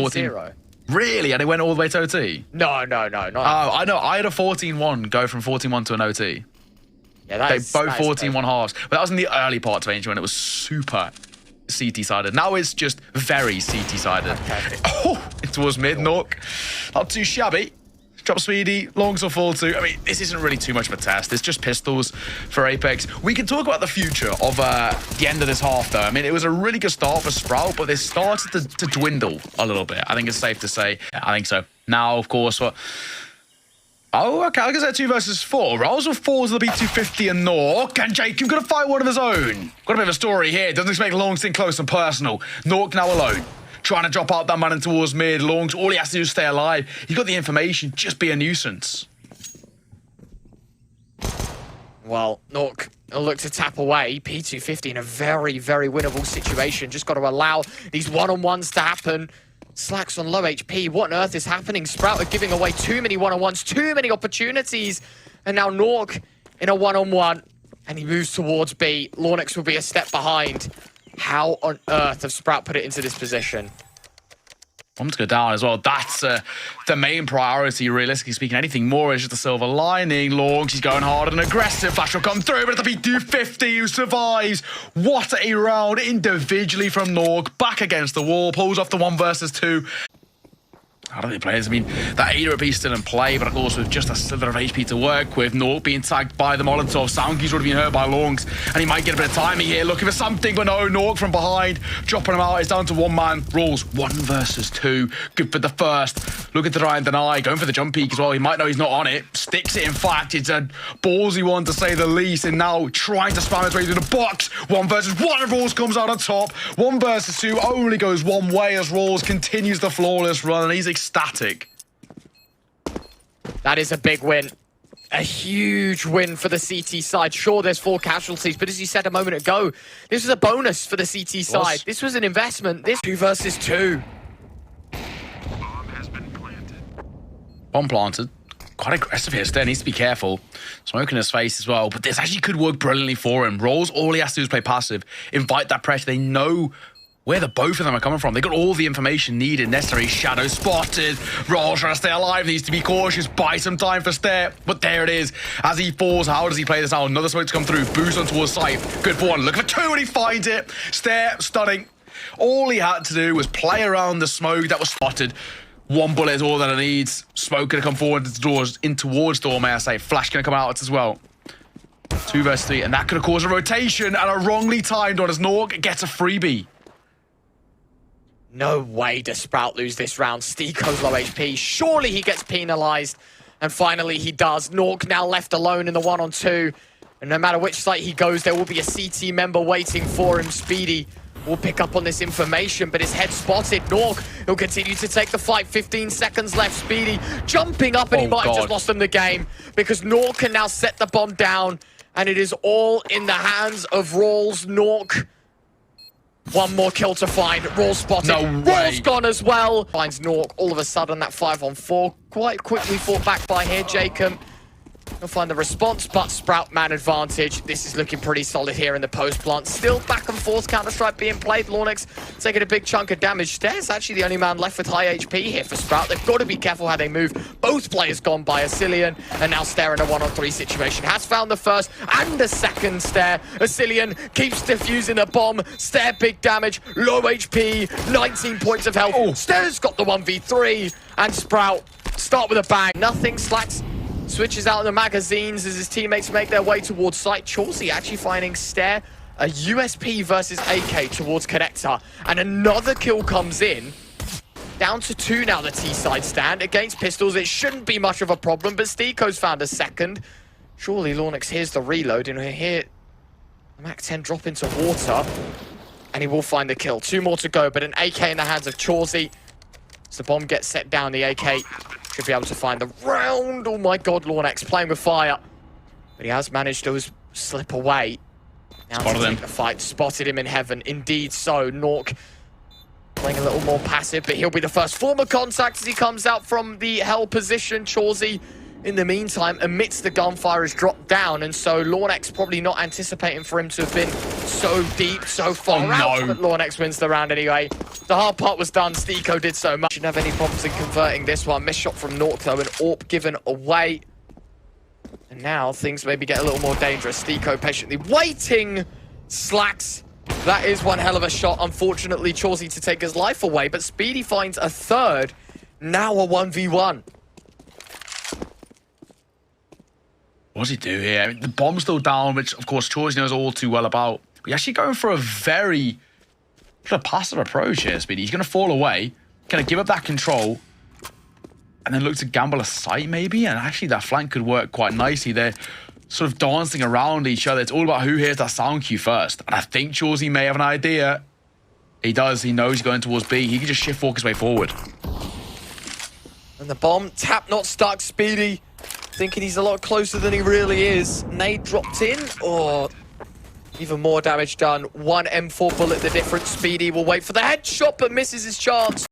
14-0. Really? And it went all the way to OT? No. Not oh, I know. I had a 14-1 go from 14-1 to an OT. Yeah, they both 14-1 halves. But that was in the early part of when it was super CT-sided. Now it's just very CT-sided. Okay. Oh, it was mid, nawwk. Not too shabby. Drop Spiidi, longs will fall to. I mean, this isn't really too much of a test. It's just pistols for Apeks. We can talk about the future of the end of this half, though. I mean, it was a really good start for Sprout, but they started to dwindle a little bit. I think it's safe to say. Yeah, I think so. Now, of course, what... Oh, okay, I guess they're 2 versus 4. raalz will fall to the B250 and nawwk, and jkaem gonna fight one of his own. Got a bit of a story here. Doesn't expect longs in close and personal. nawwk now alone. Trying to drop out that man in towards mid. longs, all he has to do is stay alive. He's got the information, just be a nuisance. Well, nawwk will look to tap away. P250 in a very, very winnable situation. Just got to allow these one-on-ones to happen. slaxz on low HP. What on earth is happening? Sprout are giving away too many one-on-ones, too many opportunities. And now nawwk in a one-on-one. And he moves towards B. lauNX will be a step behind. How on earth have Sprout put it into this position? Bombs go down as well. That's the main priority, realistically speaking. Anything more is just a silver lining. longs, he's going hard and aggressive. Flash will come through, but it's the B250 who survives. What a round individually from nawwk. Back against the wall, pulls off the 1 versus 2. How do they play this? I mean, that ADA piece still in play, but of course with just a slither of HP to work with. nawwk being tagged by the Molotov. soundkey's already been hurt by longs, and he might get a bit of timing here, looking for something, but no, nawwk from behind, dropping him out. It's down to 1 man. raalz 1 versus 2. Good for the first. Looking to try and deny, going for the jump peek as well. He might know he's not on it. Sticks it, in fact. It's a ballsy one to say the least, and now trying to spam his way through the box. 1 versus 1, and raalz comes out on top. 1 versus 2 only goes one way as raalz continues the flawless run, and he's ecstatic. That is a big win. A huge win for the CT side. Sure, there's 4 casualties, but as you said a moment ago, this was a bonus for the CT side. This was an investment. This 2 versus 2. Bomb has been planted. Bomb planted. Quite aggressive here. Staehr needs to be careful. Smoke in his face as well, but this actually could work brilliantly for him. raalz, all he has to do is play passive, invite that pressure. They know where the both of them are coming from. They got all the information needed, necessary. Shadow spotted. raalz trying to stay alive, needs to be cautious, buy some time for Staehr. But there it is. As he falls, how does he play this out? Another smoke to come through. Boost on towards sight. Good for 1. Look for 2 and he finds it. Staehr stunning. All he had to do was play around the smoke that was spotted. 1 bullet is all that it needs. Smoke gonna come forward into doors, in towards door, may I say. Flash gonna come out as well. 2 versus 3, and that could have caused a rotation and a wrongly timed one as nawwk gets a freebie. No way does Sprout lose this round. STYKO's low HP. Surely he gets penalized. And finally he does. nawwk now left alone in the 1-on-2. And no matter which site he goes, there will be a CT member waiting for him. Spiidi will pick up on this information, but his head spotted. nawwk, he'll continue to take the fight. 15 seconds left. Spiidi jumping up, and he might have just lost him the game, because nawwk can now set the bomb down. And it is all in the hands of raalz. nawwk, 1 more kill to find. raalz spotted. No way. raalz gone as well. Finds nawwk. All of a sudden, that 5-on-4 quite quickly fought back by here. jkaem He'll find the response, but Sprout man advantage. This is looking pretty solid here in the post plant. Still back and forth Counter-Strike being played. lauNX taking a big chunk of damage. Staehr's actually the only man left with high HP here for Sprout. They've got to be careful how they move. Both players gone by AcilioN, and now Staehr in a 1-on-3 situation. Has found the first and the second Staehr. AcilioN keeps defusing the bomb. Staehr big damage, low HP, 19 points of health. Staehr's got the 1v3, and Sprout start with a bang. Nothing. slaxz switches out in the magazines as his teammates make their way towards site. chawzyyy actually finding Staehr a USP versus AK towards connector. And another kill comes in. Down to 2 now, the T-side stand. Against pistols, it shouldn't be much of a problem, but STYKO's found a second. Surely lauNX hears the reload, and we hear the MAC-10 drop into water. And he will find the kill. 2 more to go, but an AK in the hands of chawzyyy. As the bomb gets set down, the AK should be able to find the round. Oh my god, lauNX playing with fire. But he has managed to slip away. Now Spotted to him. take the fight. Spotted him in heaven. Indeed so. nawwk playing a little more passive, but he'll be the first form of contact as he comes out from the hell position. chawzyyy in the meantime, amidst the gunfire, has dropped down, and so lauNX probably not anticipating for him to have been so deep, so far out. But lauNX wins the round anyway. The hard part was done. STYKO did so much. Shouldn't have any problems in converting this one. Missed shot from nawwk though, and AWP given away. And now things maybe get a little more dangerous. STYKO patiently waiting. slaxz. That is one hell of a shot. Unfortunately, chawzyyy to take his life away, but Spiidi finds a third. Now a 1v1. What does he do here? I mean, the bomb's still down, which, of course, chawzyyy knows all too well about. But he's actually going for a very passive approach here, Spiidi. He's going to fall away, kind of give up that control, and then look to gamble a sight, maybe? And actually, that flank could work quite nicely. They're sort of dancing around each other. It's all about who hears that sound cue first. And I think chawzyyy may have an idea. He does. He knows he's going towards B. He can just shift walk his way forward. And the bomb, tap not stuck. Spiidi thinking he's a lot closer than he really is. Nade dropped in, or even more damage done. One M4 bullet the difference. Spiidi will wait for the headshot, but misses his chance.